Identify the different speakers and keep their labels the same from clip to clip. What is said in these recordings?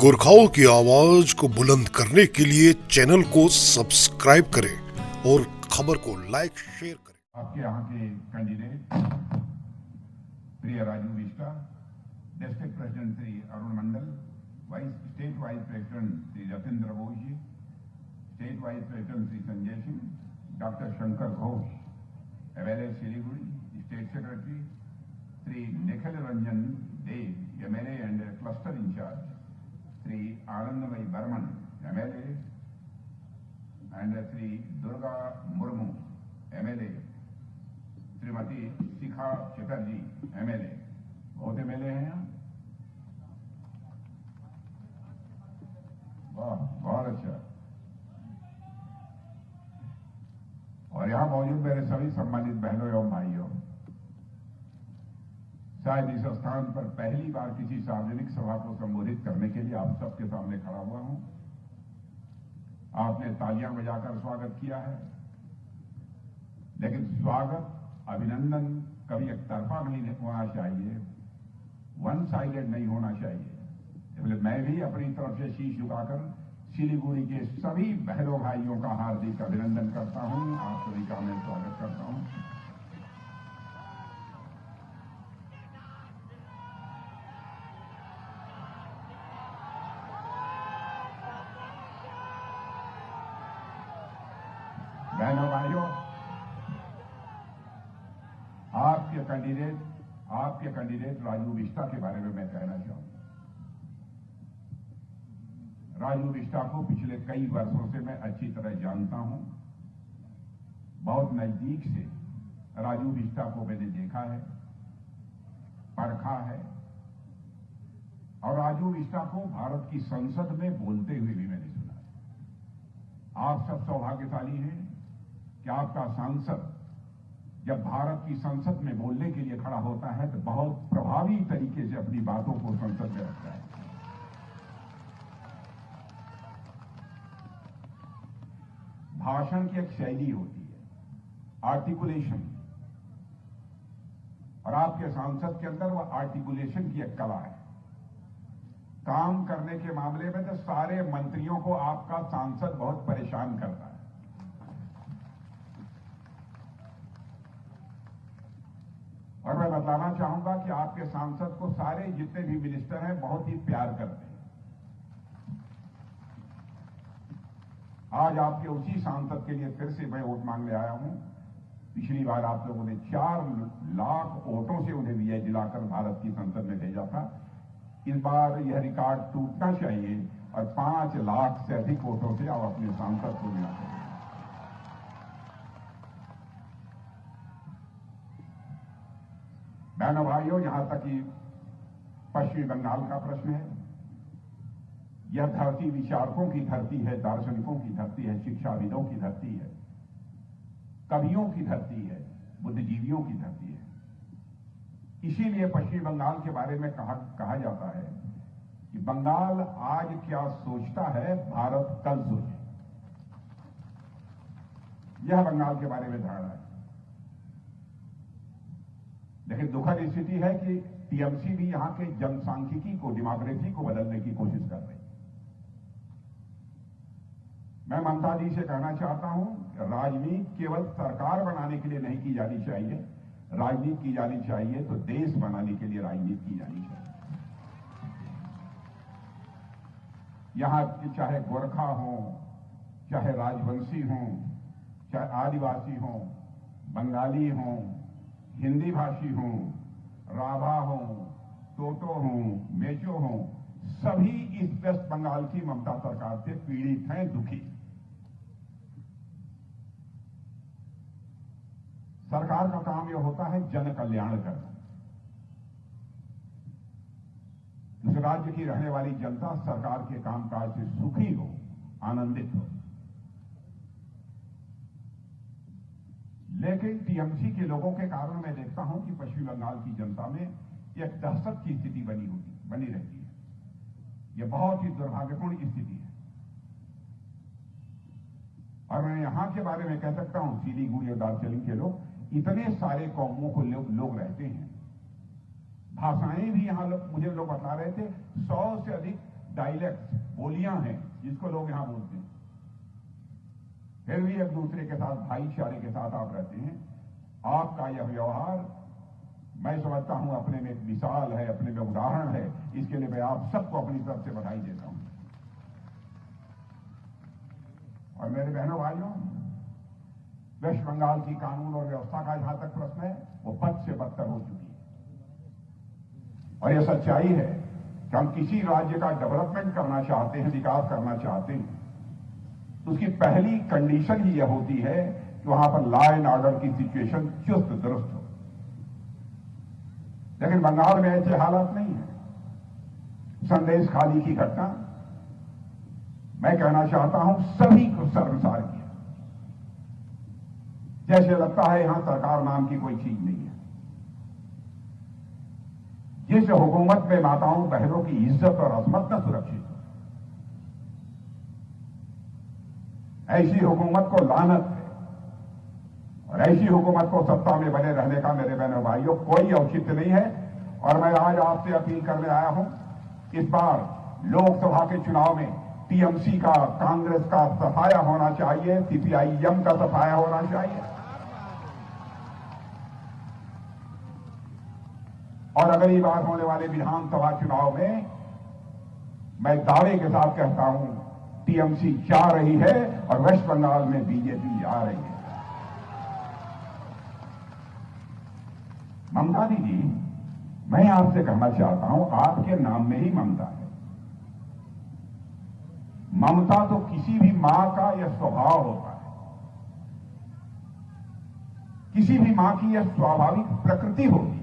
Speaker 1: गोरखाओं की आवाज को बुलंद करने के लिए चैनल को सब्सक्राइब करें और खबर को लाइक शेयर करें।
Speaker 2: आपके यहाँ के कैंडिडेट प्रिय Raju Bishta, district president Shri Arun Mandal, state vice president Shri Ratendra Ghosh ji, state vice president Shri Sanjay Singh, doctor Shankar Ghosh, MLA Siliguri, state secretary Shri Nikhil Ranjan Dev, MLA and cluster incharge Shri Anandamayi Barman, MLA, and Shri Durga Murmu, MLA, Shrimati Shikha Chatterjee, MLA. बहुत एमएलए हैं यहाँ। वाह, बहुत अच्छा। और यहां मौजूद मेरे सभी सम्मानित बहनों एवं भाइयों, शायद इस स्थान पर पहली बार किसी सार्वजनिक सभा को संबोधित करने के लिए आप सबके सामने खड़ा हुआ हूं। आपने तालियां बजाकर स्वागत किया है, लेकिन स्वागत, अभिनंदन कभी एक तरफा नहीं होना चाहिए, वन साइडेड नहीं होना चाहिए। इसलिए मैं भी अपनी तरफ से शीश झुकाकर सिलीगुड़ी के सभी बहनों भाइयों का हार्दिक अभिनंदन करता हूं। आप सभी का मैं स्वागत करता हूं। बहनों भाइयों, आपके कैंडिडेट राजू बिष्टा के बारे में मैं कहना चाहूंगा। राजू बिष्टा को पिछले कई वर्षों से मैं अच्छी तरह जानता हूं। बहुत नजदीक से राजू बिष्टा को मैंने देखा है, परखा है, और राजू बिष्टा को भारत की संसद में बोलते हुए भी मैंने सुना है। आप सब सौभाग्यशाली हैं कि आपका सांसद जब भारत की संसद में बोलने के लिए खड़ा होता है तो बहुत प्रभावी तरीके से अपनी बातों को संसद में रखता है। भाषण की एक शैली होती है, आर्टिकुलेशन, और आपके सांसद के अंदर वह आर्टिकुलेशन की एक कला है। काम करने के मामले में तो सारे मंत्रियों को आपका सांसद बहुत परेशान करता है। और मैं बताना चाहूंगा कि आपके सांसद को सारे जितने भी मिनिस्टर हैं बहुत ही प्यार करते हैं। आज आपके उसी सांसद के लिए फिर से मैं वोट मांगने आया हूं। पिछली बार आप लोगों ने 4 लाख वोटों से उन्हें विजय दिलाकर भारत की संसद में भेजा था। इस बार यह रिकॉर्ड टूटना चाहिए और 5 लाख से अधिक वोटों से आप अपने सांसद को मिला करें। बहनों भाइयों, यहां तक कि पश्चिमी बंगाल का प्रश्न है, यह धरती विचारकों की धरती है, दार्शनिकों की धरती है, शिक्षाविदों की धरती है, कवियों की धरती है, बुद्धिजीवियों की धरती है। इसीलिए पश्चिमी बंगाल के बारे में कहा जाता है कि बंगाल आज क्या सोचता है, भारत कल सोचे। यह बंगाल के बारे में धारणा है। लेकिन दुखद स्थिति है कि टीएमसी भी यहां के जनसांख्यिकी को, डेमोग्राफी को बदलने की कोशिश कर रही है। मैं ममता जी से कहना चाहता हूं, राजनीति केवल सरकार बनाने के लिए नहीं की जानी चाहिए, राजनीति की जानी चाहिए तो देश बनाने के लिए राजनीति की जानी चाहिए। यहां चाहे गोरखा हो, चाहे राजवंशी हो, चाहे आदिवासी हो, बंगाली हो, हिंदी भाषी हो, राभा हो, टोटो हो, मेचो हो, सभी इस वेस्ट बंगाल की ममता सरकार से पीड़ित हैं, दुखी। सरकार का काम यह होता है जन कल्याण करना। इस राज्य की रहने वाली जनता सरकार के कामकाज से सुखी हो, आनंदित हो। लेकिन टीएमसी के लोगों के कारण मैं देखता हूं कि पश्चिम बंगाल की जनता में एक दहशत की स्थिति बनी रहती है। यह बहुत ही दुर्भाग्यपूर्ण स्थिति है। और मैं यहां के बारे में कह सकता हूं, सिलीगुड़ी और दार्जिलिंग के लोग, इतने सारे कौमों को लोग रहते हैं, भाषाएं भी यहां मुझे लोग बता रहे थे 100 से अधिक डायलेक्ट बोलियां हैं जिसको लोग यहां बोलते हैं, फिर भी एक दूसरे के साथ भाईचारे के साथ आप रहते हैं। आपका यह व्यवहार मैं समझता हूं अपने में एक मिसाल है, अपने में उदाहरण है। इसके लिए मैं आप सबको अपनी तरफ से बधाई देता हूं। और मेरे बहनों भाइयों, वेस्ट बंगाल की कानून और व्यवस्था का जहां तक प्रश्न है, वो बद से बदतर हो चुकी है। और यह सच्चाई है कि हम किसी राज्य का डेवलपमेंट करना चाहते हैं, विकास करना चाहते हैं, तो उसकी पहली कंडीशन ही यह होती है कि वहां पर लॉ एंड ऑर्डर की सिचुएशन चुस्त दुरुस्त हो। लेकिन बंगाल में ऐसे हालात नहीं है। संदेश खाली की घटना मैं कहना चाहता हूं सभी को शर्मसार किया। जैसे लगता है यहां सरकार नाम की कोई चीज नहीं है। जिस हुकूमत में माताओं बहनों की इज्जत और अजमत न सुरक्षित हो, ऐसी हुकूमत को लानत है। और ऐसी हुकूमत को सत्ता में बने रहने का मेरे बहनों भाइयों कोई औचित्य नहीं है। और मैं आज आपसे अपील करने आया हूं, इस बार लोकसभा के चुनाव में टीएमसी का, कांग्रेस का सफाया होना चाहिए, सीपीआईएम का सफाया होना चाहिए। और अगली बार होने वाले विधानसभा चुनाव में मैं दावे के साथ कहता हूं, टीएमसी जा रही है और वेस्ट बंगाल में बीजेपी आ रही है। ममता दीदी, मैं आपसे कहना चाहता हूं, आपके नाम में ही ममता है। ममता तो किसी भी मां का यह स्वभाव होता है, किसी भी मां की यह स्वाभाविक प्रकृति होती है।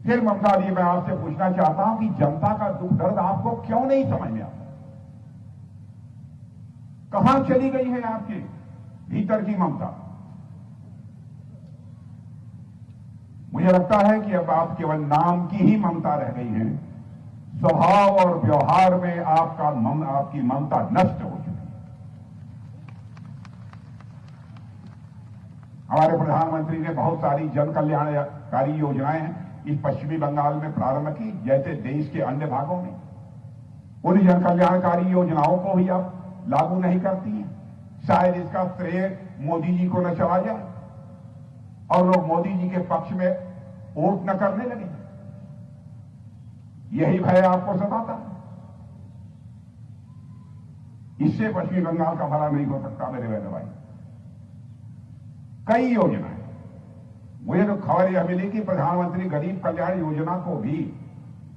Speaker 2: फिर ममता जी, मैं आपसे पूछना चाहता हूं कि जनता का दुख दर्द आपको क्यों नहीं समझ में आता? कहां चली गई है आपके भीतर की ममता? मुझे लगता है कि अब आप केवल नाम की ही ममता रह गई है। स्वभाव और व्यवहार में आपकी ममता नष्ट हो चुकी है। हमारे प्रधानमंत्री ने बहुत सारी जन कल्याणकारी योजनाएं इस पश्चिमी बंगाल में प्रारंभ की, जैसे देश के अन्य भागों में। उन जन कल्याणकारी योजनाओं को भी अब लागू नहीं करती हैं। शायद इसका श्रेय मोदी जी को न चला जाए और लोग मोदी जी के पक्ष में वोट न करने लगे। यही भय आपको सताता है। इससे पश्चिमी बंगाल का भला नहीं हो सकता मेरे बहनों भाई। कई योजनाएं, मुझे तो खबर यह मिली कि प्रधानमंत्री गरीब कल्याण योजना को भी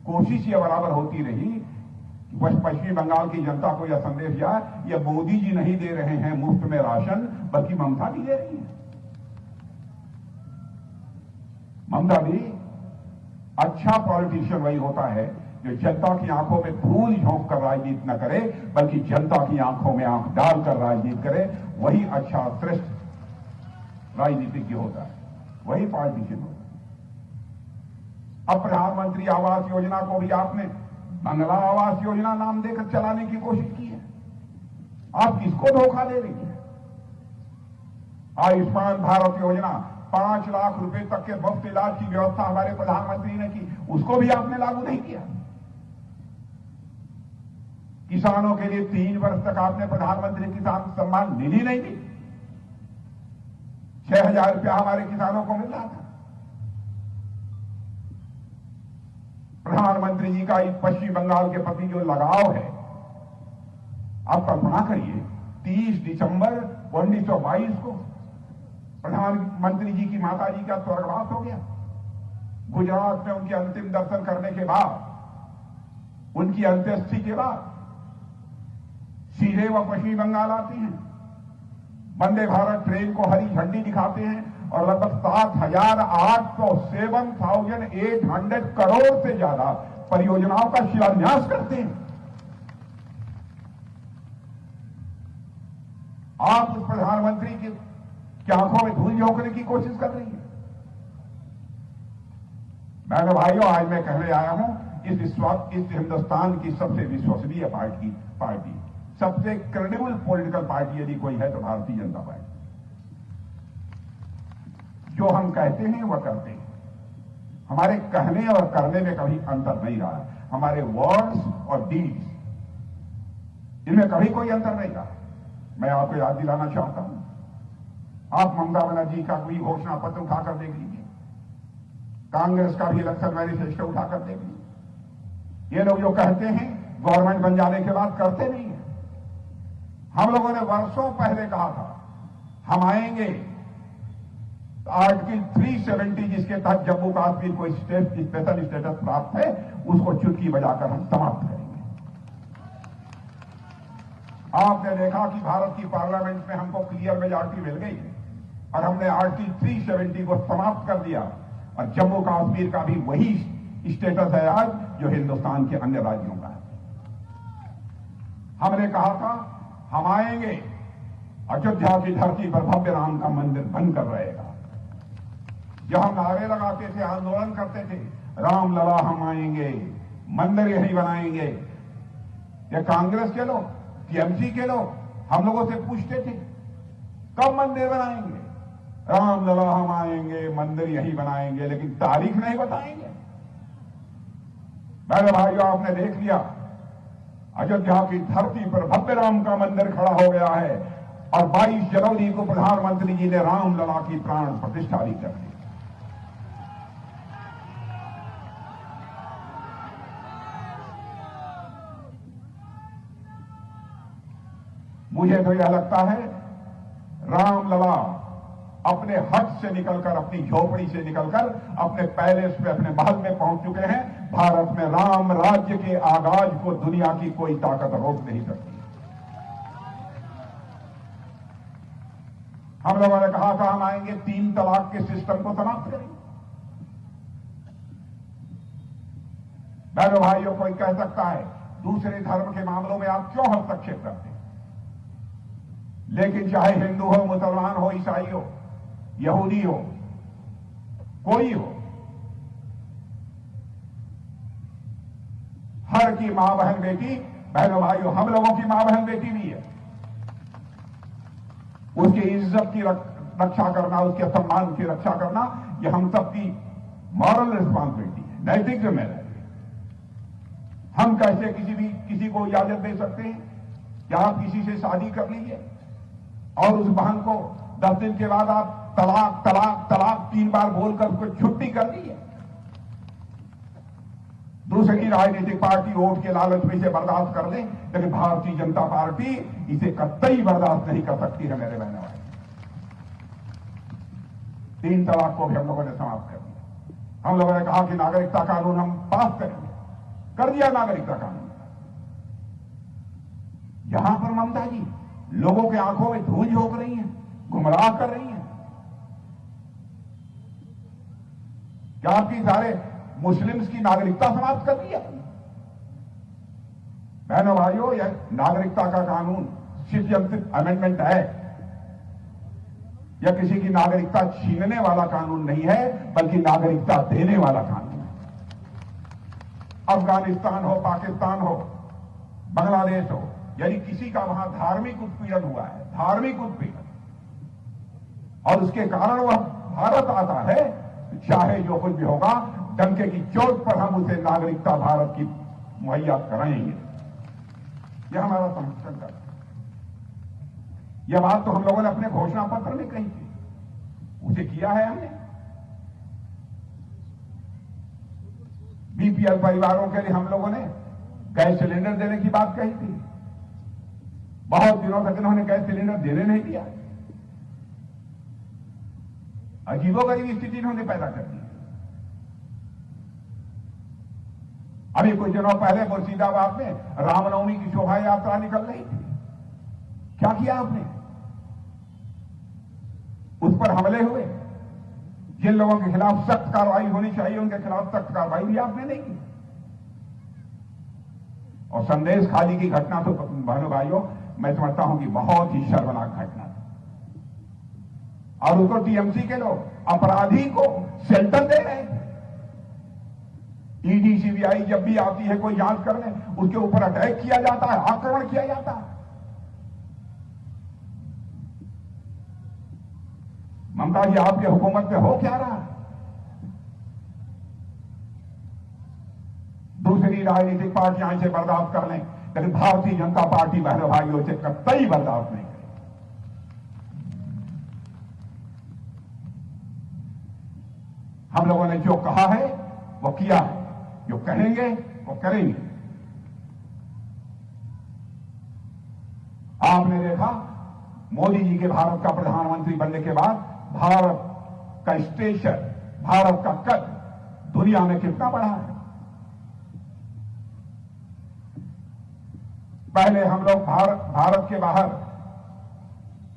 Speaker 2: कोशिश यह बराबर होती रही कि पश्चिमी बंगाल की जनता को यह संदेश जाए, यह मोदी जी नहीं दे रहे हैं मुफ्त में राशन, बल्कि ममता भी दे रही है। ममता भी, अच्छा पॉलिटिशियन वही होता है जो जनता की आंखों में धूल झोंक कर राजनीति न करे, बल्कि जनता की आंखों में आंख डालकर राजनीति करे। वही अच्छा श्रेष्ठ राजनीतिज्ञ होता है, वही पॉलिटिशियन होता है। अब प्रधानमंत्री आवास योजना को भी आपने बंगला आवास योजना नाम देकर चलाने की कोशिश की है। आप किसको धोखा दे रही है? आयुष्मान भारत योजना, 5 लाख रुपए तक के मुफ्त इलाज की व्यवस्था हमारे प्रधानमंत्री ने की, उसको भी आपने लागू नहीं किया। किसानों के लिए 3 वर्ष तक आपने प्रधानमंत्री किसान सम्मान निधि नहीं दी। 6,000 रुपया हमारे किसानों को मिल रहा था। प्रधानमंत्री जी का इस पश्चिम बंगाल के प्रति जो लगाव है, आप कल्पना करिए, 30 दिसंबर 1922 को प्रधानमंत्री जी की माता जी का स्वर्गवास हो गया। गुजरात में उनके अंतिम दर्शन करने के बाद, उनकी अंत्येष्टि के बाद सीधे वह पश्चिम बंगाल आती हैं, वंदे भारत ट्रेन को हरी झंडी दिखाते हैं और लगभग 7,800 करोड़ से ज्यादा परियोजनाओं का शिलान्यास करते हैं। आप उस प्रधानमंत्री की आंखों में धूल झोंकने की कोशिश कर रही है। बहनों भाइयों, आज मैं कहने आया हूं, इस हिंदुस्तान की सबसे विश्वसनीय पार्टी, सबसे क्रेडिबल पॉलिटिकल पार्टी यदि कोई है तो भारतीय जनता पार्टी। जो हम कहते हैं वह करते हैं। हमारे कहने और करने में कभी अंतर नहीं रहा है। हमारे वर्ड्स और डीड्स इनमें कभी कोई अंतर नहीं रहा। मैं आपको याद दिलाना चाहता हूं, आप ममता बनर्जी का कोई घोषणा पत्र उठाकर देख लीजिए, कांग्रेस का भी इलेक्शन मैनिफेस्टो उठाकर देख लीजिए। ये लोग जो कहते हैं गवर्नमेंट बन जाने के बाद करते नहीं है। हम लोगों ने वर्षों पहले कहा था हम आएंगे, आर्टिकल 370 जिसके तहत जम्मू कश्मीर को स्पेशल स्टेटस प्राप्त है, उसको चुटकी बजाकर हम समाप्त करेंगे। आपने देखा कि भारत की पार्लियामेंट में हमको क्लियर मेजॉरिटी मिल गई है और हमने आर्टिकल 370 को समाप्त कर दिया और जम्मू कश्मीर का भी वही स्टेटस है आज जो हिंदुस्तान के अन्य राज्यों का है। हमने कहा था हम आएंगे, अयोध्या की धरती पर भव्य राम का मंदिर बनकर रहेगा। जब हम नारे लगाते थे, आंदोलन करते थे, राम लला हम आएंगे, मंदिर यही बनाएंगे, ये कांग्रेस के लोग, टीएमसी के लोग हम लोगों से पूछते थे कब मंदिर बनाएंगे, राम लला हम आएंगे, मंदिर यही बनाएंगे, लेकिन तारीख नहीं बताएंगे। मेरे भाइयों, आपने देख लिया अयोध्या की धरती पर भव्य राम का मंदिर खड़ा हो गया है और 22 जनवरी को प्रधानमंत्री जी ने राम लला की प्राण प्रतिष्ठा भी कर दी। मुझे तो यह लगता है राम लला अपने हट से निकलकर, अपनी झोपड़ी से निकलकर अपने पैलेस पे, अपने महल में पहुंच चुके हैं। भारत में राम राज्य के आगाज को दुनिया की कोई ताकत रोक नहीं सकती। हम लोगों ने कहा था हम आएंगे, 3 तलाक के सिस्टम को समाप्त करेंगे। बहनों भाइयों, कोई कह सकता है दूसरे धर्म के मामलों में आप क्यों हस्तक्षेप करते हैं, लेकिन चाहे हिंदू हो, मुसलमान हो, ईसाई हो, यहूदी हो, कोई हो, हर की मां बहन बेटी, बहनों भाइयों, हम लोगों की मां बहन बेटी भी है। उसकी इज्जत की रक्षा करना, उसके सम्मान की रक्षा करना, यह हम सबकी मॉरल रिस्पॉन्सिबिलिटी है, नैतिक जिम्मेदारी है। हम कैसे किसी को इजाजत दे सकते हैं कि आप किसी से शादी कर लीजिए और उस बहन को 10 दिन के बाद आप तलाक तलाक तलाक 3 बार बोलकर उसको छुट्टी कर दी है। दूसरी राजनीतिक पार्टी वोट के लालच में इसे बर्दाश्त कर ले, लेकिन भारतीय जनता पार्टी इसे कतई बर्दाश्त नहीं कर सकती है। मेरे बहनों भाई, 3 तलाक को भी हम लोगों ने समाप्त कर दिया। हम लोगों ने कहा कि नागरिकता कानून हम पास करेंगे, कर दिया नागरिकता कानून। यहां पर ममता जी लोगों के आंखों में धूल झोंक रही हैं, गुमराह कर रही हैं। क्या आपकी सारे मुस्लिम्स की नागरिकता समाप्त कर दी है? बहनों भाइयों, यह नागरिकता का कानून सिटीजनशिप अमेंडमेंट है, यह किसी की नागरिकता छीनने वाला कानून नहीं है, बल्कि नागरिकता देने वाला कानून है। अफगानिस्तान हो, पाकिस्तान हो, बांग्लादेश हो, यानी किसी का वहां धार्मिक उत्पीड़न हुआ है, धार्मिक उत्पीड़न, और उसके कारण वह भारत आता है, चाहे जो कुछ भी होगा, डंके की चोट पर हम उसे नागरिकता भारत की मुहैया कराएंगे। यह हमारा समर्थन करता है। यह बात तो हम लोगों ने अपने घोषणा पत्र में कही थी, उसे किया है हमने। बीपीएल परिवारों के लिए हम लोगों ने गैस सिलेंडर देने की बात कही थी। बहुत दिनों तक इन्होंने गैस सिलेंडर देने नहीं दिया। अजीबोगरीब स्थिति इन्होंने पैदा कर दी। अभी कुछ दिनों पहले मुर्शिदाबाद में रामनवमी की शोभा यात्रा निकल रही थी। क्या किया आपने? उस पर हमले हुए। जिन लोगों के खिलाफ सख्त कार्रवाई होनी चाहिए, उनके खिलाफ सख्त कार्रवाई भी आपने नहीं की। और संदेश खाली की घटना तो बहनों भाइयों, मैं समझता हूं कि बहुत ही शर्मनाक घटना थी। और उसको टीएमसी के लोग अपराधी को शेल्टर दे रहे थे। ईडी सीबीआई जब भी आती है कोई जांच करने, उसके ऊपर अटैक किया जाता है, आक्रमण किया जाता है। ममता जी, आपके हुकूमत में हो क्या रहा है? राजनीतिक पार्टियां इसे बर्दाश्त कर लें, लेकिन भारतीय जनता पार्टी बहनों भाइयों इसे कतई बर्दाश्त नहीं करेगी। हम लोगों ने जो कहा है वो किया है, जो कहेंगे वो करेंगे। आपने देखा मोदी जी के भारत का प्रधानमंत्री बनने के बाद भारत का स्टेशन, भारत का कद दुनिया में कितना बढ़ा है। पहले हम लोग भारत के बाहर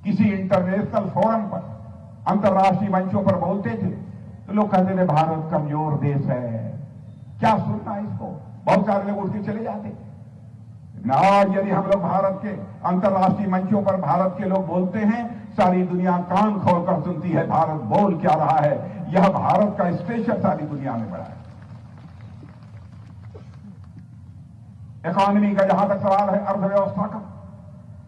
Speaker 2: किसी इंटरनेशनल फोरम पर, अंतर्राष्ट्रीय मंचों पर बोलते थे तो लोग कहते थे भारत कमजोर देश है, क्या सुनना इसको, बहुत सारे लोग उठ के चले जाते। आज यदि हम लोग भारत के अंतर्राष्ट्रीय मंचों पर भारत के लोग बोलते हैं, सारी दुनिया कान खोलकर सुनती है भारत बोल क्या रहा है। यह भारत का स्टेशन सारी दुनिया में बढ़ा है। इकॉनमी का जहां तक सवाल है, अर्थव्यवस्था का,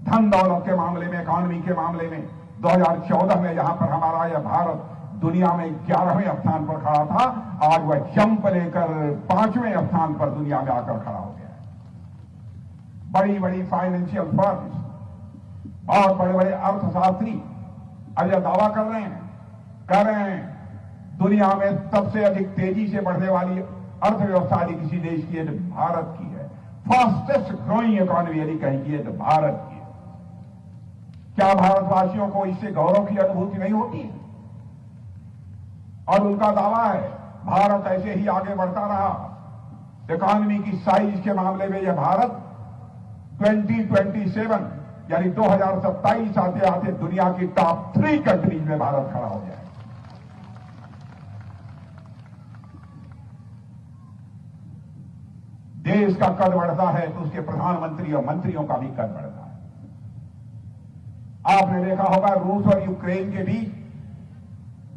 Speaker 2: धन दौलत के मामले में, इकॉनमी के मामले में 2014 में जहां पर हमारा यह भारत दुनिया में 11वें स्थान पर खड़ा था, आज वह जंप लेकर 5वें स्थान पर दुनिया में आकर खड़ा हो गया है। बड़ी बड़ी फाइनेंशियल फर्म्स, बहुत बड़े बड़े अर्थशास्त्री अब यह दावा कर रहे हैं दुनिया में सबसे अधिक तेजी से बढ़ने वाली अर्थव्यवस्था यदि किसी देश की है तो भारत की है। फास्टेस्ट ग्रोइंग इकॉनमी यदि कहेंगे तो भारत की है। क्या भारतवासियों को इससे गौरव की अनुभूति नहीं होती है? और उनका दावा है भारत ऐसे ही आगे बढ़ता रहा। इकॉनमी की साइज के मामले में यह भारत 2027 यानी 2027 आते आते दुनिया की टॉप 3 कंट्रीज में भारत खड़ा हो जाए। देश का कद बढ़ता है तो उसके प्रधानमंत्री और मंत्रियों का भी कद बढ़ता है। आपने देखा होगा रूस और यूक्रेन के बीच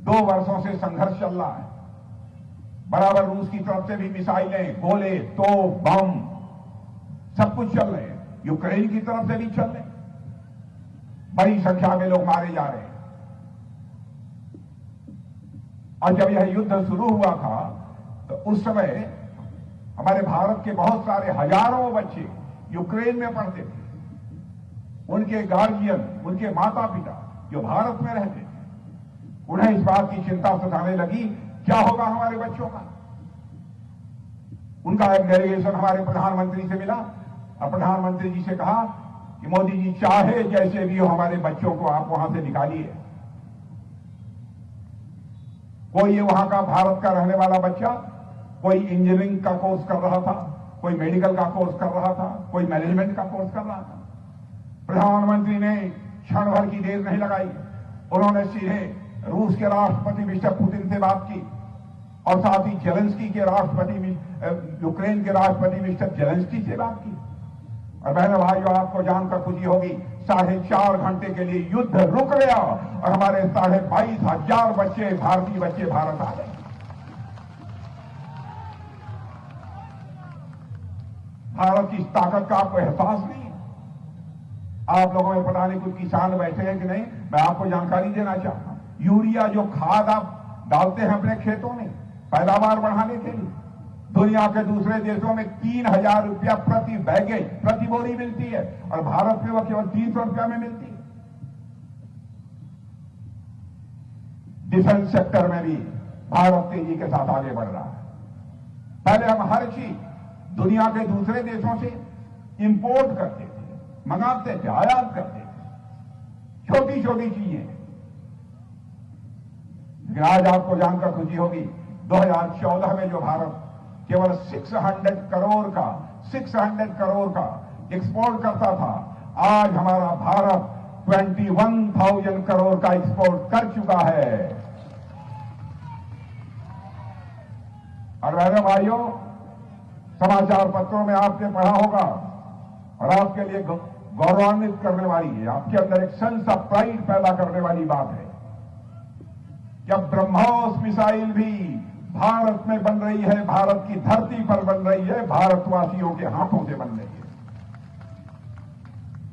Speaker 2: 2 वर्षों से संघर्ष चल रहा है। बराबर रूस की तरफ से भी मिसाइलें, गोले, तोप, बम सब कुछ चल रहे हैं। यूक्रेन की तरफ से भी चल रहे हैं। बड़ी संख्या में लोग मारे जा रहे हैं। और जब यह युद्ध शुरू हुआ था तो उस समय हमारे भारत के बहुत सारे हजारों बच्चे यूक्रेन में पढ़ते थे। उनके गार्जियन, उनके माता पिता जो भारत में रहते थे, उन्हें इस बात की चिंता सताने लगी क्या होगा हमारे बच्चों का। उनका एक डेलीगेशन हमारे प्रधानमंत्री से मिला और प्रधानमंत्री जी से कहा कि मोदी जी चाहे जैसे भी हो हमारे बच्चों को आप वहां से निकालिए। कोई वहां का भारत का रहने वाला बच्चा कोई इंजीनियरिंग का कोर्स कर रहा था, कोई मेडिकल का कोर्स कर रहा था, कोई मैनेजमेंट का कोर्स कर रहा था। प्रधानमंत्री ने क्षण भर की देर नहीं लगाई। उन्होंने सीधे रूस के राष्ट्रपति मिस्टर पुतिन से बात की और साथ ही जेलेंस्की के यूक्रेन के राष्ट्रपति मिस्टर जेलेंस्की से बात की। और बहनों भाइयों, आपको जानकर खुशी होगी 4.5 घंटे के लिए युद्ध रुक गया और हमारे 22,500 बच्चे, भारतीय बच्चे भारत आ गए। भारत की इस ताकत का आपको एहसास नहीं है? आप लोगों में पता नहीं कुछ किसान बैठे हैं कि नहीं, मैं आपको जानकारी देना चाहता हूं। यूरिया जो खाद आप डालते हैं अपने खेतों में पैदावार बढ़ाने के लिए, दुनिया के दूसरे देशों में 3,000 रुपया प्रति बैगेज, प्रति बोरी मिलती है और भारत में वह केवल 300 रुपया में मिलती है। डिफेंस सेक्टर में भी भारत तेजी के साथ आगे बढ़ रहा है। पहले हम हर चीज दुनिया के दूसरे देशों से इंपोर्ट करते थे, मंगाते थे, आयात करते थे, छोटी छोटी चीजें। लेकिन आज आपको जानकर खुशी होगी 2014 में जो भारत केवल 600 करोड़ का एक्सपोर्ट करता था, आज हमारा भारत 21,000 करोड़ का एक्सपोर्ट कर चुका है। और बहनों भाइयों, समाचार पत्रों में आपने पढ़ा होगा और आपके लिए गौरवान्वित करने वाली है, आपके अंदर एक सेंस ऑफ प्राइड पैदा करने वाली बात है। जब ब्रह्मोस मिसाइल भी भारत में बन रही है, भारत की धरती पर बन रही है, भारतवासियों के हाथों से बन रही है।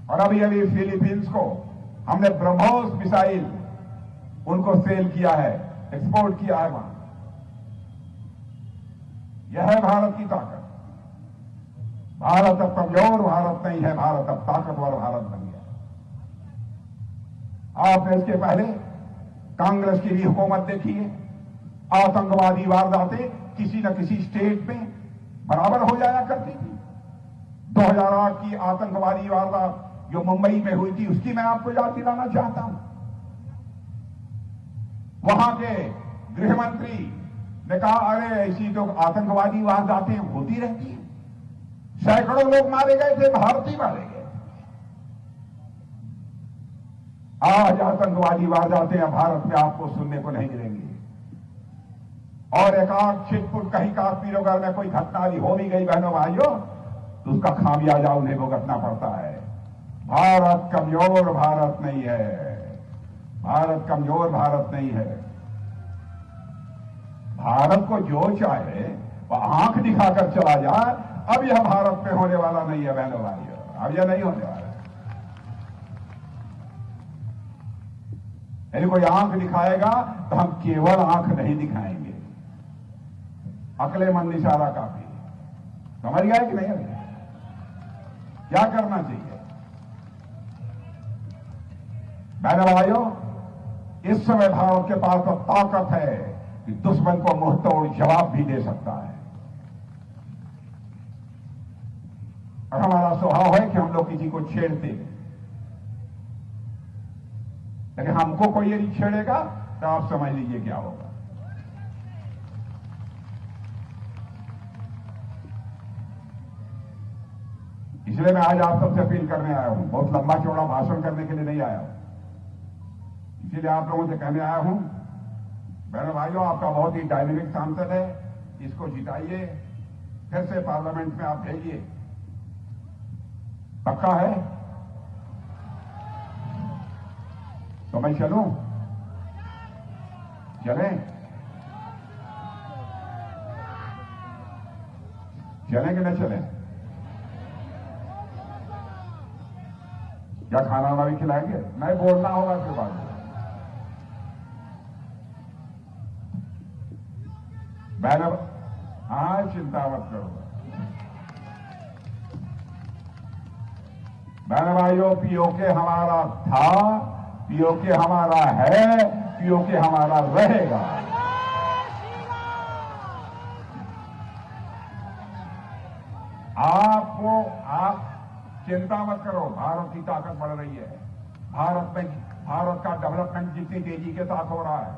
Speaker 2: और अभी अभी फिलीपींस को हमने ब्रह्मोस मिसाइल उनको सेल किया है, एक्सपोर्ट किया है वहां। यह है भारत की ताकत। भारत अब कमजोर भारत नहीं है, भारत अब ताकतवर भारत बन गया। आपने इसके पहले कांग्रेस की भी हुकूमत देखी है, आतंकवादी वारदातें किसी न किसी स्टेट में बराबर हो जाया करती थी। 2008 की आतंकवादी वारदात जो मुंबई में हुई थी, उसकी मैं आपको याद दिलाना चाहता हूं। वहां के गृह मंत्री ने कहा, अरे ऐसी तो आतंकवादी वारदातें होती रहती हैं, सैकड़ों लोग मारे गए थे, भारतीय मारे गए। आज आतंकवादी वारदातें भारत में आपको सुनने को नहीं मिलेंगी। और एक आध छिटपुट कहीं काश्मीर घर में कोई घटना हो भी गई बहनों भाइयों, तो उसका खामियाजा उन्हें भुगतना पड़ता है। भारत कमजोर भारत नहीं है, भारत कमजोर भारत नहीं है। भारत को जो चाहे वह आंख दिखाकर चला जाए, अब यह भारत में होने वाला नहीं है बहनों भाइयों, अब यह नहीं होने वाला। यदि कोई आंख दिखाएगा तो हम केवल आंख नहीं दिखाएंगे, अकलेमंद इशारा काफी। समझ गए कि नहीं? क्या करना चाहिए बहनों भाइयों? इस समय भारत के पास तो ताकत है कि दुश्मन को मुंहतोड़ जवाब भी दे सकता है। और हमारा स्वभाव है कि हम लोग किसी को छेड़ते हैं, लेकिन हमको कोई यदि छेड़ेगा तो आप समझ लीजिए क्या होगा। इसलिए मैं आज आप सबसे अपील करने आया हूं, बहुत लंबा चौड़ा भाषण करने के लिए नहीं आया हूं। इसीलिए आप लोगों से कहने आया हूं, बहनों भाइयों, आपका बहुत ही डायनेमिक सांसद है, इसको जिताइए, फिर से पार्लियामेंट में आप भेजिए। पक्का है? तो मैं चलूं? चलें? चलें कि न चलें? क्या खाना वाना भी खिलाएंगे? नहीं बोलना होगा फिर बाद में। बहनों, हाँ चिंता मत करो बहनों भाइयों, पीओके हमारा था, पीओके हमारा है, पीओके हमारा रहेगा। आप चिंता मत करो, भारत की ताकत बढ़ रही है। भारत का डेवलपमेंट जितनी तेजी के साथ हो रहा है,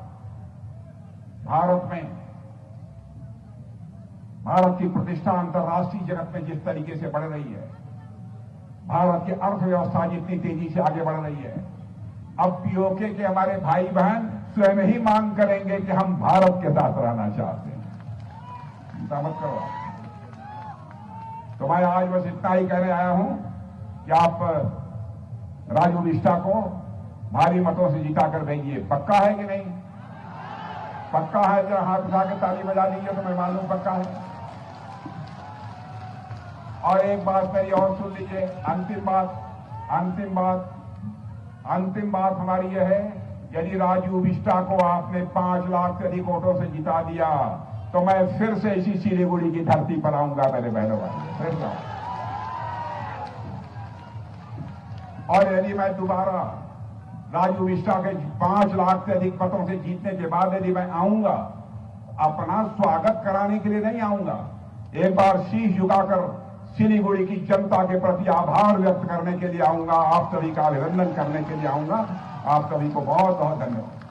Speaker 2: भारत की प्रतिष्ठा अंतर्राष्ट्रीय जगत में जिस तरीके से बढ़ रही है, भारत की अर्थव्यवस्था जितनी तेजी से आगे बढ़ रही है, अब पीओके के हमारे भाई बहन स्वयं ही मांग करेंगे कि हम भारत के साथ रहना चाहते हैं। चिंता मत करो। तो मैं आज बस इतना ही कहने आया हूं कि आप राजू बिष्टा को भारी मतों से जिताकर भेजिए। पक्का है कि नहीं? पक्का है? जरा हाथ उठा के ताली बजा दीजिए तो मैं मालूम पक्का है। और एक बात मेरी और सुन लीजिए, अंतिम बात हमारी यह है, यदि राजू बिष्टा को आपने 5 लाख से अधिक वोटों से जिता दिया तो मैं फिर से इसी सिलीगुड़ी की धरती पर आऊंगा मेरे बहनों भाई, फिर से। और यदि मैं दोबारा राजू बिष्टा के 5 लाख से अधिक मतों से जीतने के बाद यदि मैं आऊंगा, अपना स्वागत कराने के लिए नहीं आऊंगा, एक बार शीश झुकाकर सिलीगुड़ी की जनता के प्रति आभार व्यक्त करने के लिए आऊंगा, आप सभी का अभिनंदन करने के लिए आऊंगा। आप सभी को बहुत बहुत धन्यवाद।